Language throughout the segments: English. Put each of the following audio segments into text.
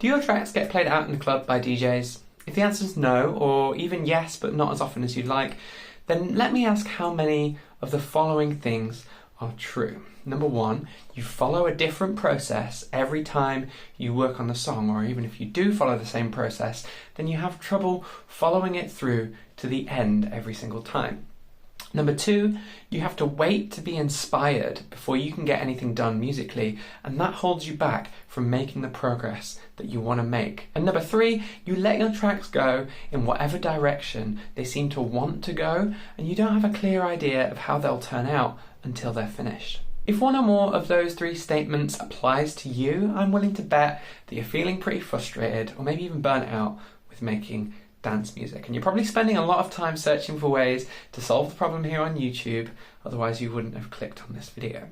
Do your tracks get played out in the club by DJs? If the answer is no, or even yes but not as often as you'd like, then let me ask how many of the following things are true. Number one, you follow a different process every time you work on the song, or even if you do follow the same process, then you have trouble following it through to the end every single time. Number two, you have to wait to be inspired before you can get anything done musically, and that holds you back from making the progress that you want to make. And number three, you let your tracks go in whatever direction they seem to want to go, and you don't have a clear idea of how they'll turn out until they're finished. If one or more of those three statements applies to you, I'm willing to bet that you're feeling pretty frustrated or maybe even burnt out with making dance music, and you're probably spending a lot of time searching for ways to solve the problem here on YouTube, otherwise you wouldn't have clicked on this video.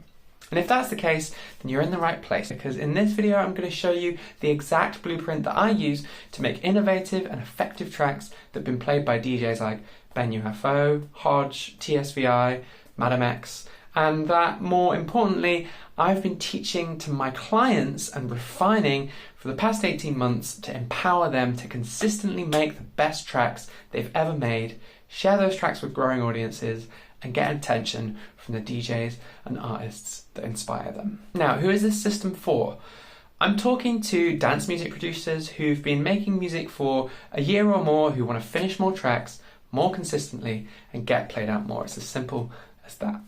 And if that's the case, then you're in the right place, because in this video I'm going to show you the exact blueprint that I use to make innovative and effective tracks that have been played by DJs like Ben UFO, Hodge, TSVI, Madam X, and that, more importantly, I've been teaching to my clients and refining for the past 18 months to empower them to consistently make the best tracks they've ever made, share those tracks with growing audiences, and get attention from the DJs and artists that inspire them. Now, who is this system for? I'm talking to dance music producers who've been making music for a year or more, who want to finish more tracks more consistently and get played out more. It's as simple as that.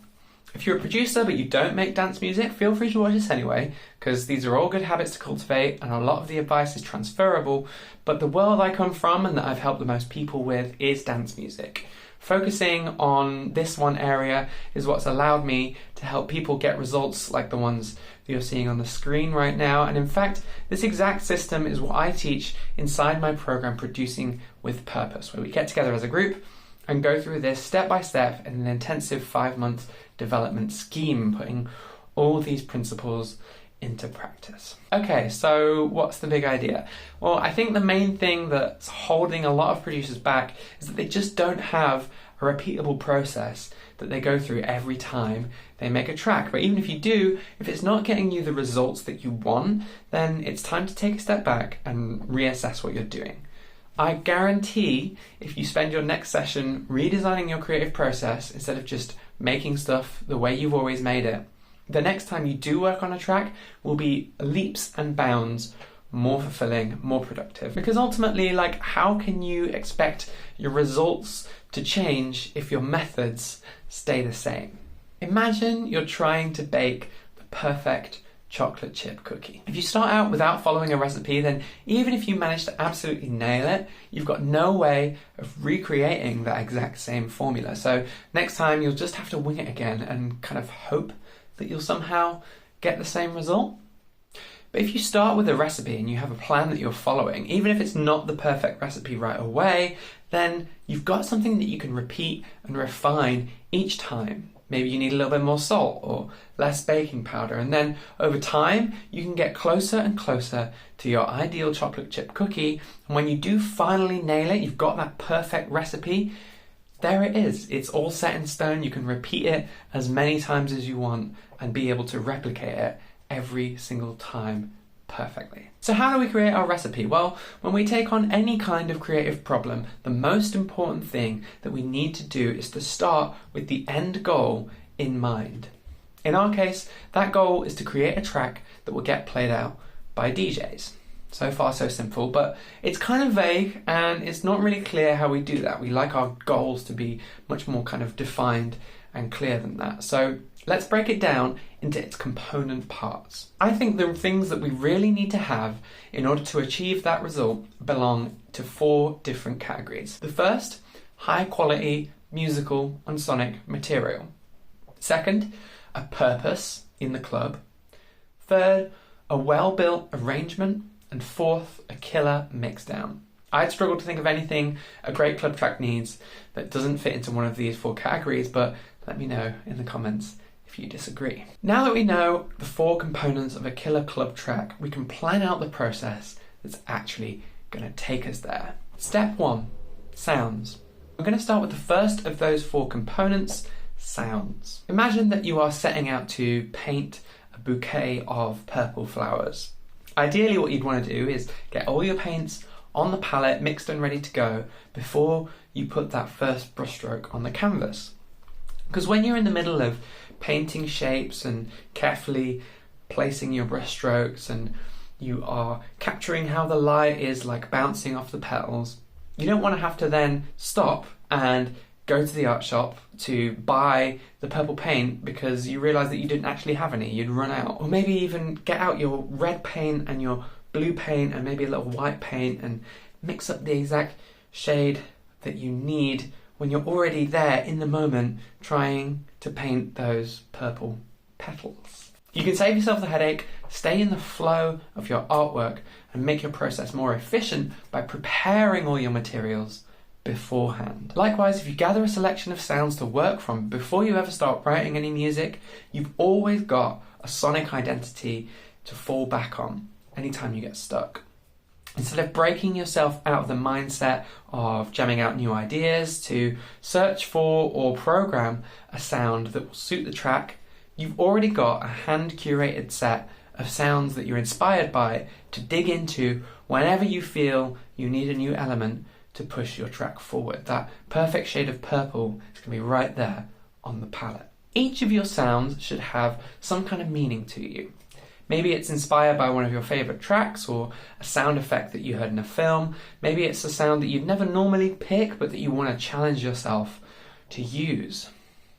If you're a producer but you don't make dance music, feel free to watch this anyway, because these are all good habits to cultivate and a lot of the advice is transferable, but the world I come from and that I've helped the most people with is dance music. Focusing on this one area is what's allowed me to help people get results like the ones that you're seeing on the screen right now, and in fact, this exact system is what I teach inside my program Producing with Purpose, where we get together as a group and go through this step by step in an intensive 5-month development scheme, putting all these principles into practice. Okay, so what's the big idea? Well, I think the main thing that's holding a lot of producers back is that they just don't have a repeatable process that they go through every time they make a track. But even if you do, if it's not getting you the results that you want, then it's time to take a step back and reassess what you're doing. I guarantee if you spend your next session redesigning your creative process instead of just making stuff the way you've always made it, the next time you do work on a track will be leaps and bounds more fulfilling, more productive. Because ultimately, how can you expect your results to change if your methods stay the same? Imagine you're trying to bake the perfect chocolate chip cookie. If you start out without following a recipe, then even if you manage to absolutely nail it, you've got no way of recreating that exact same formula. So next time you'll just have to wing it again and kind of hope that you'll somehow get the same result. But if you start with a recipe and you have a plan that you're following, even if it's not the perfect recipe right away, then you've got something that you can repeat and refine each time. Maybe you need a little bit more salt or less baking powder, and then over time you can get closer and closer to your ideal chocolate chip cookie, and when you do finally nail it, you've got that perfect recipe, there it is. It's all set in stone. You can repeat it as many times as you want and be able to replicate it every single time perfectly. So how do we create our recipe? Well, when we take on any kind of creative problem, the most important thing that we need to do is to start with the end goal in mind. In our case, that goal is to create a track that will get played out by DJs. So far so simple, but it's kind of vague and it's not really clear how we do that. We like our goals to be much more kind of defined and clear than that. So let's break it down into its component parts. I think the things that we really need to have in order to achieve that result belong to 4 different categories. The first, high quality musical and sonic material. Second, a purpose in the club. Third, a well-built arrangement. And fourth, a killer mixdown. I'd struggle to think of anything a great club track needs that doesn't fit into one of these 4 categories, but let me know in the comments if you disagree. Now that we know the 4 components of a killer club track, we can plan out the process that's actually going to take us there. Step 1, sounds. We're going to start with the first of those 4 components, sounds. Imagine that you are setting out to paint a bouquet of purple flowers. Ideally, what you'd want to do is get all your paints on the palette, mixed and ready to go, before you put that first brushstroke on the canvas. Because when you're in the middle of painting shapes and carefully placing your brushstrokes, and you are capturing how the light is like bouncing off the petals, you don't want to have to then stop and go to the art shop to buy the purple paint because you realise that you didn't actually have any, you'd run out. Or maybe even get out your red paint and your blue paint and maybe a little white paint and mix up the exact shade that you need when you're already there in the moment trying to paint those purple petals. You can save yourself the headache, stay in the flow of your artwork and make your process more efficient by preparing all your materials beforehand. Likewise, if you gather a selection of sounds to work from before you ever start writing any music, you've always got a sonic identity to fall back on anytime you get stuck. Instead of breaking yourself out of the mindset of jamming out new ideas to search for or program a sound that will suit the track, you've already got a hand-curated set of sounds that you're inspired by to dig into whenever you feel you need a new element to push your track forward. That perfect shade of purple is going to be right there on the palette. Each of your sounds should have some kind of meaning to you. Maybe it's inspired by one of your favourite tracks or a sound effect that you heard in a film. Maybe it's a sound that you'd never normally pick but that you want to challenge yourself to use.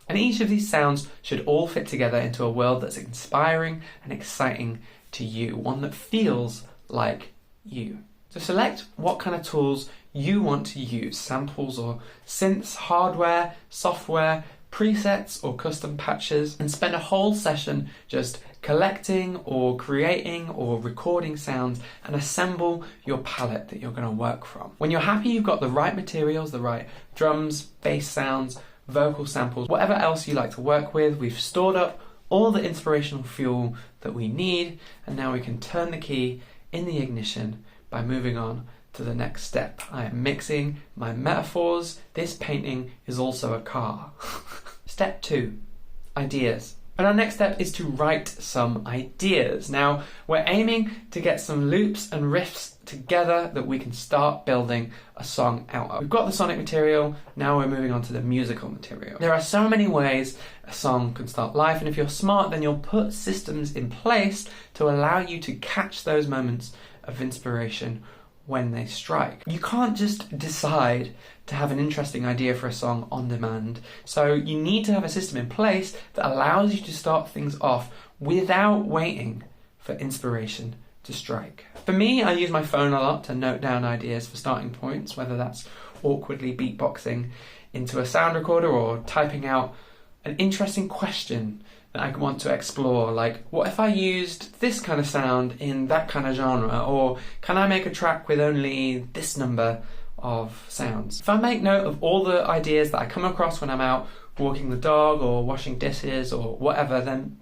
And each of these sounds should all fit together into a world that's inspiring and exciting to you, one that feels like you. So select what kind of tools you want to use, samples or synths, hardware, software, presets or custom patches, and spend a whole session just collecting or creating or recording sounds and assemble your palette that you're going to work from. When you're happy you've got the right materials, the right drums, bass sounds, vocal samples, whatever else you like to work with, we've stored up all the inspirational fuel that we need, and now we can turn the key in the ignition by moving on to the next step. I am mixing my metaphors. This painting is also a car. Step 2, ideas. And our next step is to write some ideas. Now, we're aiming to get some loops and riffs together that we can start building a song out of. We've got the sonic material, now we're moving on to the musical material. There are so many ways a song can start life, and if you're smart, then you'll put systems in place to allow you to catch those moments of inspiration when they strike. You can't just decide to have an interesting idea for a song on demand. So you need to have a system in place that allows you to start things off without waiting for inspiration to strike. For me, I use my phone a lot to note down ideas for starting points, whether that's awkwardly beatboxing into a sound recorder or typing out an interesting question that I want to explore, like, what if I used this kind of sound in that kind of genre, or can I make a track with only this number of sounds? If I make note of all the ideas that I come across when I'm out walking the dog or washing dishes or whatever, then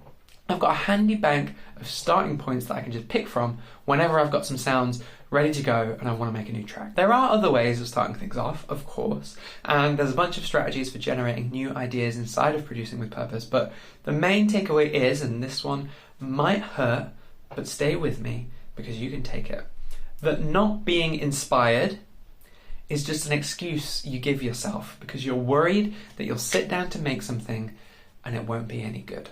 I've got a handy bank of starting points that I can just pick from whenever I've got some sounds ready to go and I want to make a new track. There are other ways of starting things off, of course, and there's a bunch of strategies for generating new ideas inside of Producing with Purpose, but the main takeaway is, and this one might hurt, but stay with me because you can take it, that not being inspired is just an excuse you give yourself because you're worried that you'll sit down to make something and it won't be any good.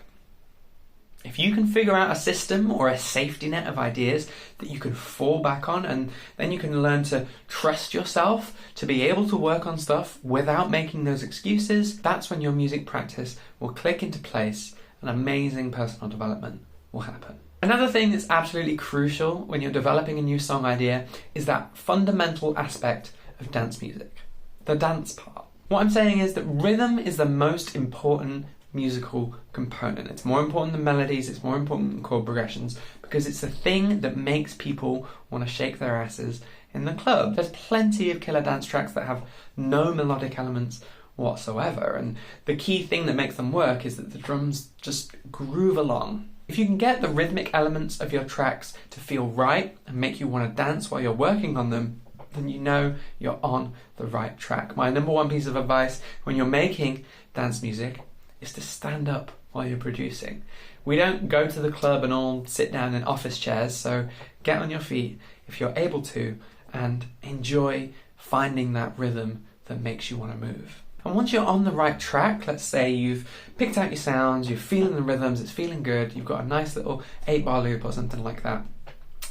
If you can figure out a system or a safety net of ideas that you can fall back on, and then you can learn to trust yourself to be able to work on stuff without making those excuses, that's when your music practice will click into place and amazing personal development will happen. Another thing that's absolutely crucial when you're developing a new song idea is that fundamental aspect of dance music, the dance part. What I'm saying is that rhythm is the most important musical component. It's more important than melodies, it's more important than chord progressions, because it's the thing that makes people want to shake their asses in the club. There's plenty of killer dance tracks that have no melodic elements whatsoever, and the key thing that makes them work is that the drums just groove along. If you can get the rhythmic elements of your tracks to feel right and make you want to dance while you're working on them, then you know you're on the right track. My number one piece of advice when you're making dance music is to stand up while you're producing. We don't go to the club and all sit down in office chairs, so get on your feet if you're able to and enjoy finding that rhythm that makes you want to move. And once you're on the right track, let's say you've picked out your sounds, you're feeling the rhythms, it's feeling good, you've got a nice little 8-bar loop or something like that,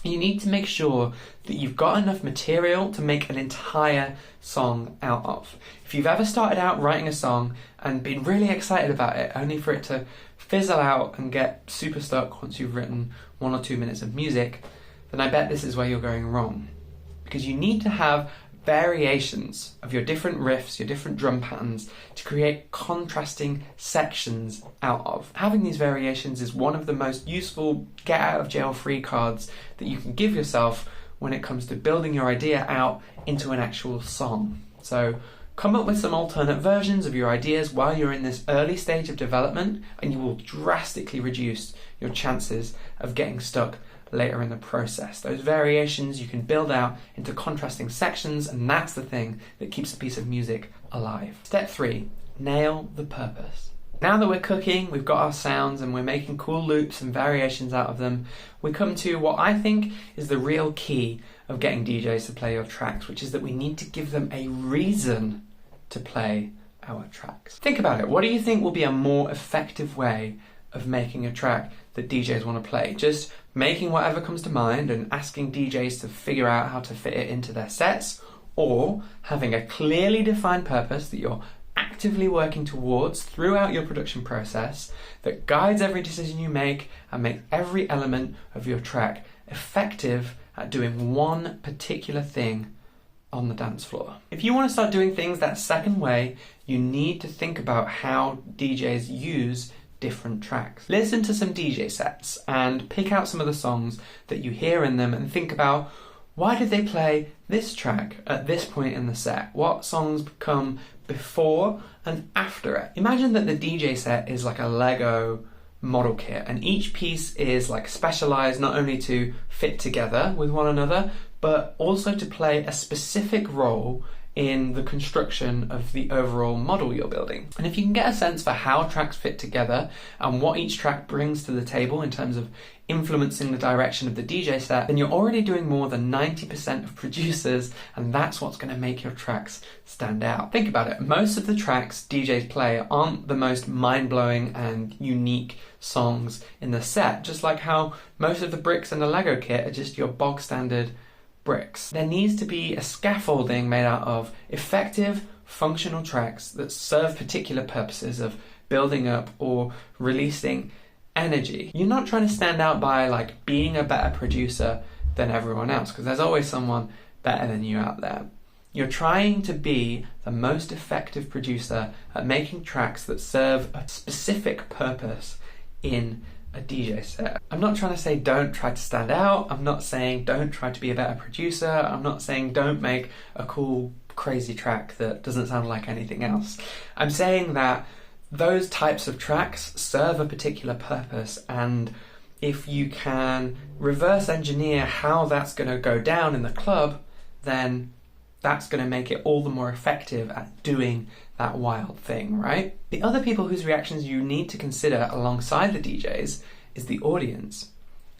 you need to make sure that you've got enough material to make an entire song out of. If you've ever started out writing a song and been really excited about it, only for it to fizzle out and get super stuck once you've written 1 or 2 minutes of music, then I bet this is where you're going wrong. Because you need to have variations of your different riffs, your different drum patterns, to create contrasting sections out of. Having these variations is one of the most useful get out of jail free cards that you can give yourself when it comes to building your idea out into an actual song. So come up with some alternate versions of your ideas while you're in this early stage of development, and you will drastically reduce your chances of getting stuck later in the process. Those variations you can build out into contrasting sections, and that's the thing that keeps a piece of music alive. Step 3, nail the purpose. Now that we're cooking, we've got our sounds and we're making cool loops and variations out of them, we come to what I think is the real key of getting DJs to play your tracks, which is that we need to give them a reason to play our tracks. Think about it. What do you think will be a more effective way of making a track that DJs want to play? Just making whatever comes to mind and asking DJs to figure out how to fit it into their sets, or having a clearly defined purpose that you're actively working towards throughout your production process that guides every decision you make and makes every element of your track effective at doing one particular thing on the dance floor. If you want to start doing things that second way, you need to think about how DJs use different tracks. Listen to some DJ sets and pick out some of the songs that you hear in them and think about, why did they play this track at this point in the set? What songs come before and after it? Imagine that the DJ set is like a Lego model kit, and each piece is like specialized not only to fit together with one another, but also to play a specific role in the construction of the overall model you're building. And if you can get a sense for how tracks fit together and what each track brings to the table in terms of influencing the direction of the DJ set, then you're already doing more than 90% of producers, and that's what's going to make your tracks stand out. Think about it. Most of the tracks DJs play aren't the most mind-blowing and unique songs in the set, just like how most of the bricks in the Lego kit are just your bog standard bricks. There needs to be a scaffolding made out of effective, functional tracks that serve particular purposes of building up or releasing energy. You're not trying to stand out by like being a better producer than everyone else, because there's always someone better than you out there. You're trying to be the most effective producer at making tracks that serve a specific purpose in a DJ set. I'm not trying to say don't try to stand out. I'm not saying don't try to be a better producer. I'm not saying don't make a cool, crazy track that doesn't sound like anything else. I'm saying that those types of tracks serve a particular purpose, and if you can reverse engineer how that's going to go down in the club, then that's going to make it all the more effective at doing that wild thing, right? The other people whose reactions you need to consider alongside the DJs is the audience.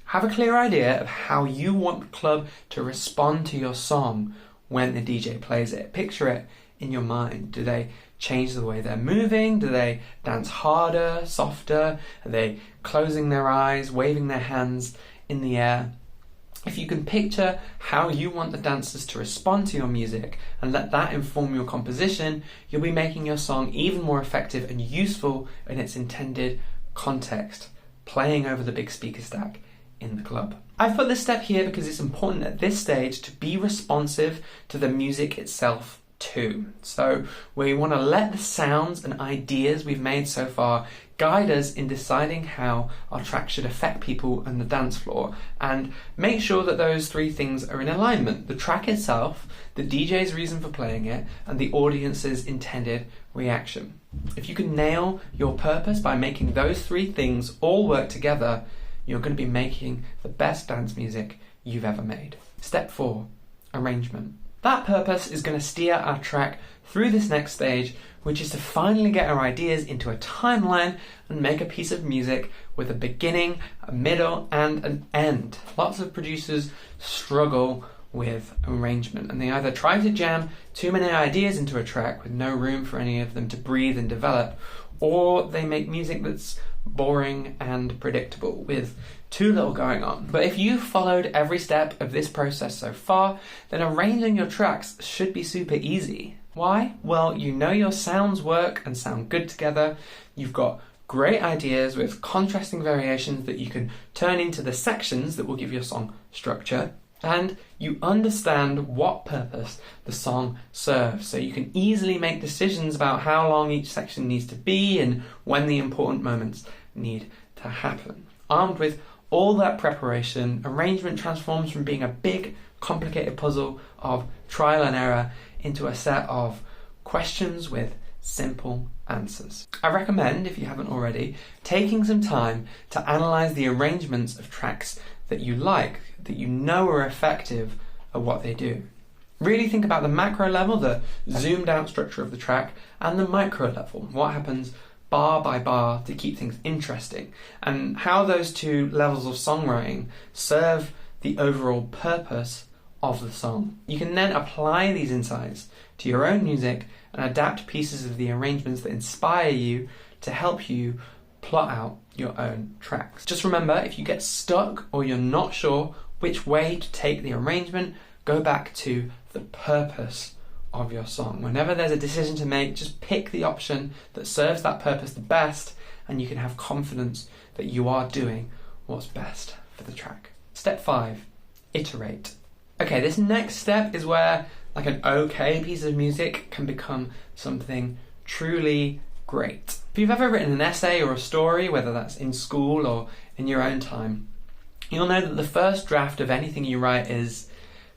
Have a clear idea of how you want the club to respond to your song when the DJ plays it. Picture it in your mind. Do they change the way they're moving? Do they dance harder, softer? Are they closing their eyes, waving their hands in the air? If you can picture how you want the dancers to respond to your music and let that inform your composition, you'll be making your song even more effective and useful in its intended context, playing over the big speaker stack in the club. I've put this step here because it's important at this stage to be responsive to the music itself too. So we want to let the sounds and ideas we've made so far guide us in deciding how our track should affect people on the dance floor, and make sure that those three things are in alignment: the track itself, the DJ's reason for playing it, and the audience's intended reaction. If you can nail your purpose by making those three things all work together, you're going to be making the best dance music you've ever made. Step 4, arrangement. That purpose is going to steer our track through this next stage which is to finally get our ideas into a timeline and make a piece of music with a beginning, a middle, and an end. Lots of producers struggle with arrangement, and they either try to jam too many ideas into a track with no room for any of them to breathe and develop, or they make music that's boring and predictable with too little going on. But if you've followed every step of this process so far, then arranging your tracks should be super easy. Why? Well, you know your sounds work and sound good together. You've got great ideas with contrasting variations that you can turn into the sections that will give your song structure. And you understand what purpose the song serves, so you can easily make decisions about how long each section needs to be and when the important moments need to happen. Armed with all that preparation, arrangement transforms from being a big, complicated puzzle of trial and error into a set of questions with simple answers. I recommend, if you haven't already, taking some time to analyse the arrangements of tracks that you like, that you know are effective at what they do. Really think about the macro level, the zoomed out structure of the track, and the micro level, what happens bar by bar to keep things interesting, and how those two levels of songwriting serve the overall purpose of the song. You can then apply these insights to your own music and adapt pieces of the arrangements that inspire you to help you plot out your own tracks. Just remember, if you get stuck or you're not sure which way to take the arrangement, go back to the purpose of your song. Whenever there's a decision to make, just pick the option that serves that purpose the best, and you can have confidence that you are doing what's best for the track. Step 5, iterate. Okay, this next step is where like an okay piece of music can become something truly great. If you've ever written an essay or a story, whether that's in school or in your own time, you'll know that the first draft of anything you write is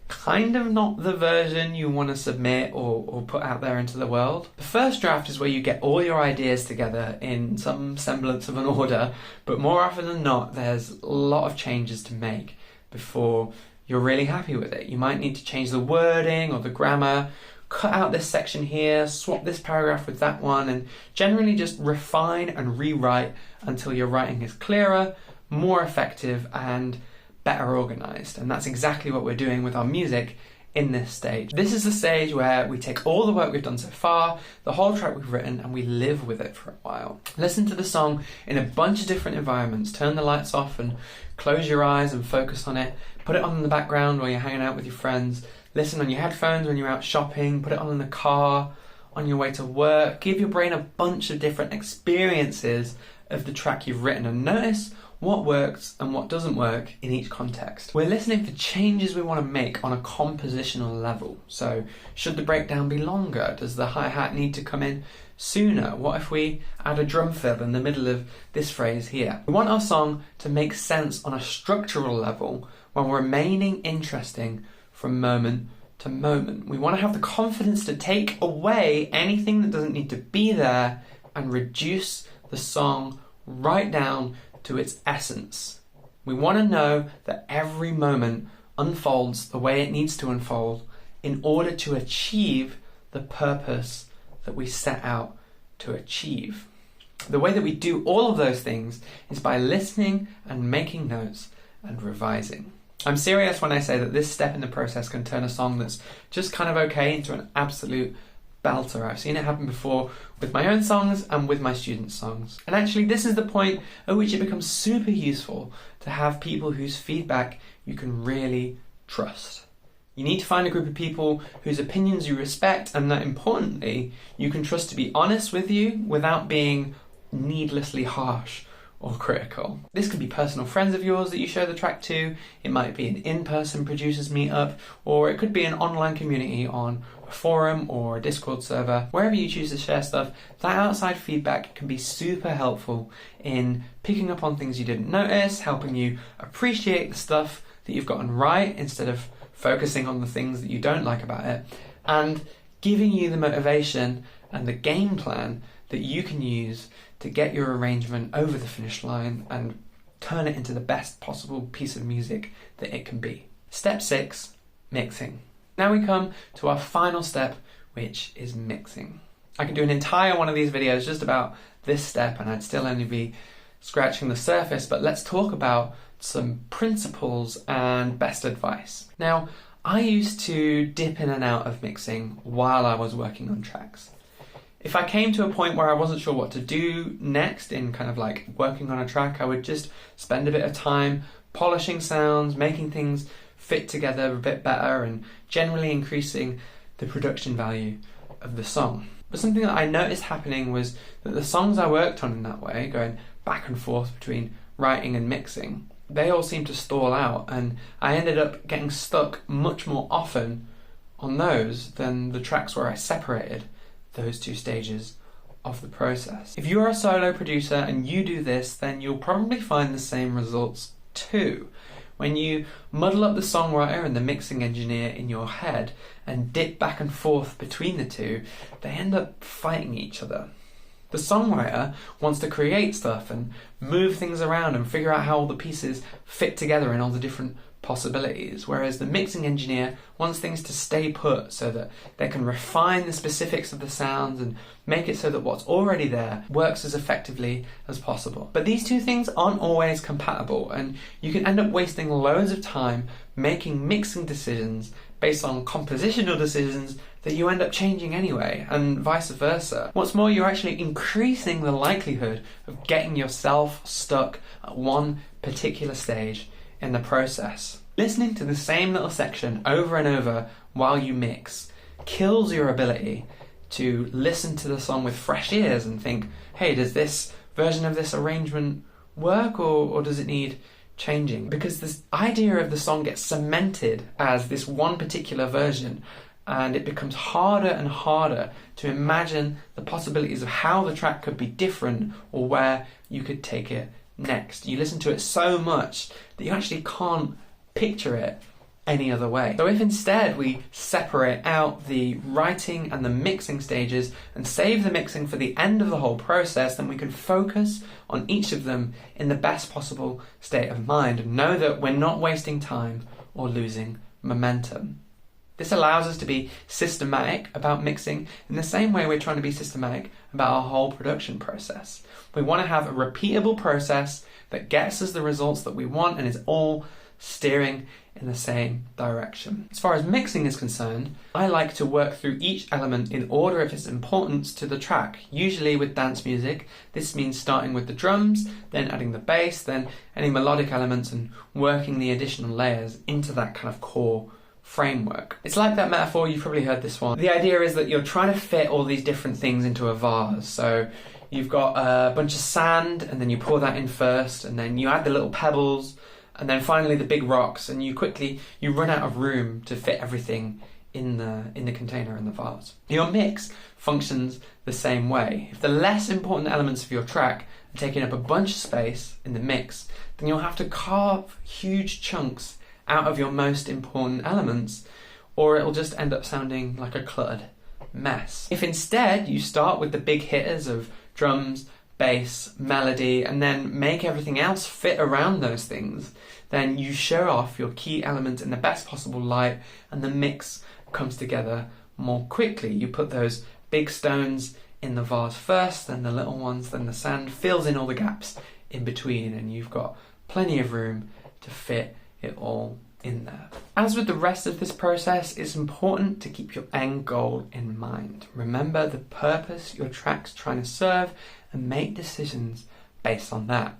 kind of not the version you want to submit or put out there into the world. The first draft is where you get all your ideas together in some semblance of an order, but more often than not, there's a lot of changes to make before you're really happy with it. You might need to change the wording or the grammar, cut out this section here, swap this paragraph with that one, and generally just refine and rewrite until your writing is clearer, more effective, and better organised. And that's exactly what we're doing with our music in this stage. This is the stage where we take all the work we've done so far, the whole track we've written, and we live with it for a while. Listen to the song in a bunch of different environments. Turn the lights off and close your eyes and focus on it. Put it on in the background while you're hanging out with your friends. Listen on your headphones when you're out shopping. Put it on in the car, on your way to work. Give your brain a bunch of different experiences of the track you've written, and notice what works and what doesn't work in each context. We're listening for changes we want to make on a compositional level. So, should the breakdown be longer? Does the hi-hat need to come in sooner? What if we add a drum fill in the middle of this phrase here? We want our song to make sense on a structural level while remaining interesting from moment to moment. We want to have the confidence to take away anything that doesn't need to be there and reduce the song right down to its essence. We want to know that every moment unfolds the way it needs to unfold in order to achieve the purpose that we set out to achieve. The way that we do all of those things is by listening and making notes and revising. I'm serious when I say that this step in the process can turn a song that's just kind of okay into an absolute belter. I've seen it happen before with my own songs and with my students' songs. And actually, this is the point at which it becomes super useful to have people whose feedback you can really trust. You need to find a group of people whose opinions you respect and that, importantly, you can trust to be honest with you without being needlessly harsh or critical. This could be personal friends of yours that you show the track to, it might be an in-person producers meetup, or it could be an online community on a forum or a Discord server. Wherever you choose to share stuff, that outside feedback can be super helpful in picking up on things you didn't notice, helping you appreciate the stuff that you've gotten right instead of focusing on the things that you don't like about it, and giving you the motivation and the game plan that you can use to get your arrangement over the finish line and turn it into the best possible piece of music that it can be. Step 6, mixing. Now we come to our final step, which is mixing. I could do an entire one of these videos just about this step and I'd still only be scratching the surface, but let's talk about some principles and best advice. Now, I used to dip in and out of mixing while I was working on tracks. If I came to a point where I wasn't sure what to do next in kind of like working on a track, I would just spend a bit of time polishing sounds, making things fit together a bit better, and generally increasing the production value of the song. But something that I noticed happening was that the songs I worked on in that way, going back and forth between writing and mixing, they all seemed to stall out, and I ended up getting stuck much more often on those than the tracks where I separated those two stages of the process. If you're a solo producer and you do this, then you'll probably find the same results too. When you muddle up the songwriter and the mixing engineer in your head and dip back and forth between the two, they end up fighting each other. The songwriter wants to create stuff and move things around and figure out how all the pieces fit together in all the different possibilities, whereas the mixing engineer wants things to stay put so that they can refine the specifics of the sounds and make it so that what's already there works as effectively as possible. But these two things aren't always compatible, and you can end up wasting loads of time making mixing decisions based on compositional decisions that you end up changing anyway, and vice versa. What's more, you're actually increasing the likelihood of getting yourself stuck at one particular stage in the process. Listening to the same little section over and over while you mix kills your ability to listen to the song with fresh ears and think, hey, does this version of this arrangement work, or does it need changing? Because this idea of the song gets cemented as this one particular version, and it becomes harder and harder to imagine the possibilities of how the track could be different or where you could take it next. You listen to it so much that you actually can't picture it any other way. So if instead we separate out the writing and the mixing stages and save the mixing for the end of the whole process, then we can focus on each of them in the best possible state of mind and know that we're not wasting time or losing momentum. This allows us to be systematic about mixing in the same way we're trying to be systematic about our whole production process. We want to have a repeatable process that gets us the results that we want and is all steering in the same direction. As far as mixing is concerned, I like to work through each element in order of its importance to the track. Usually with dance music, this means starting with the drums, then adding the bass, then any melodic elements, and working the additional layers into that kind of core framework. It's like that metaphor, you've probably heard this one. The idea is that you're trying to fit all these different things into a vase. So you've got a bunch of sand, and then you pour that in first, and then you add the little pebbles, and then finally the big rocks, and you run out of room to fit everything in the container, in the vase. Your mix functions the same way. If the less important elements of your track are taking up a bunch of space in the mix, then you'll have to carve huge chunks out of your most important elements, or it'll just end up sounding like a cluttered mess. If instead you start with the big hitters of drums, bass, melody, and then make everything else fit around those things, then you show off your key element in the best possible light, and the mix comes together more quickly. You put those big stones in the vase first, then the little ones, then the sand fills in all the gaps in between, and you've got plenty of room to fit it all in there. As with the rest of this process, it's important to keep your end goal in mind. Remember the purpose your track's trying to serve and make decisions based on that.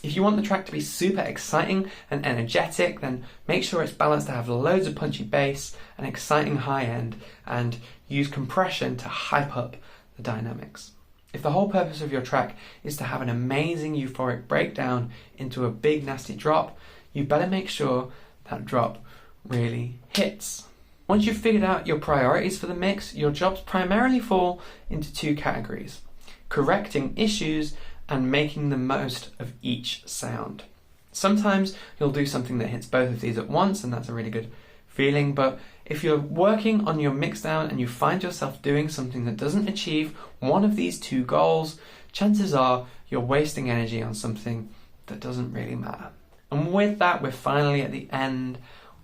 If you want the track to be super exciting and energetic, then make sure it's balanced to have loads of punchy bass and exciting high end, and use compression to hype up the dynamics. If the whole purpose of your track is to have an amazing euphoric breakdown into a big nasty drop, you better make sure that drop really hits. Once you've figured out your priorities for the mix, your jobs primarily fall into two categories: correcting issues and making the most of each sound. Sometimes you'll do something that hits both of these at once, and that's a really good feeling, but if you're working on your mixdown and you find yourself doing something that doesn't achieve one of these two goals, chances are you're wasting energy on something that doesn't really matter. And with that, we're finally at the end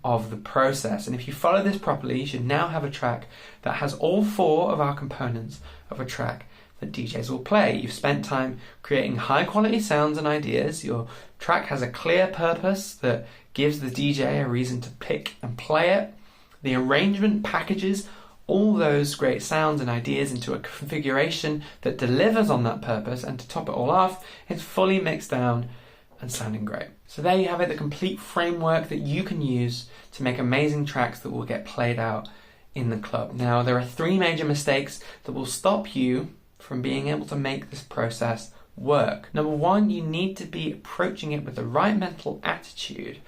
of the process. And if you follow this properly, you should now have a track that has all 4 of our components of a track that DJs will play. You've spent time creating high quality sounds and ideas. Your track has a clear purpose that gives the DJ a reason to pick and play it. The arrangement packages all those great sounds and ideas into a configuration that delivers on that purpose, and to top it all off, it's fully mixed down and sounding great. So there you have it, the complete framework that you can use to make amazing tracks that will get played out in the club. Now, there are 3 major mistakes that will stop you from being able to make this process work. Number 1, you need to be approaching it with the right mental attitude,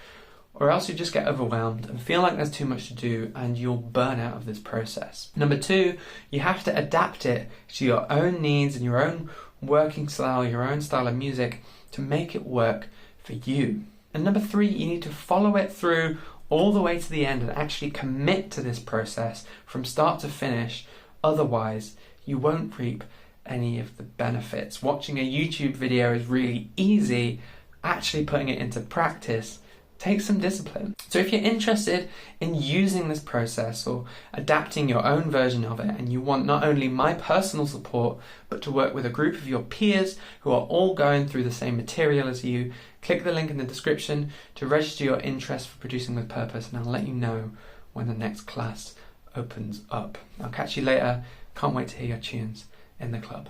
or else you just get overwhelmed and feel like there's too much to do and you'll burn out of this process. Number 2, you have to adapt it to your own needs and your own working style, your own style of music to make it work for you. And number 3, you need to follow it through all the way to the end and actually commit to this process from start to finish. Otherwise, you won't reap any of the benefits. Watching a YouTube video is really easy. Actually putting it into practice takes some discipline. So if you're interested in using this process or adapting your own version of it, and you want not only my personal support, but to work with a group of your peers who are all going through the same material as you, click the link in the description to register your interest for Producing with Purpose, and I'll let you know when the next class opens up. I'll catch you later. Can't wait to hear your tunes in the club.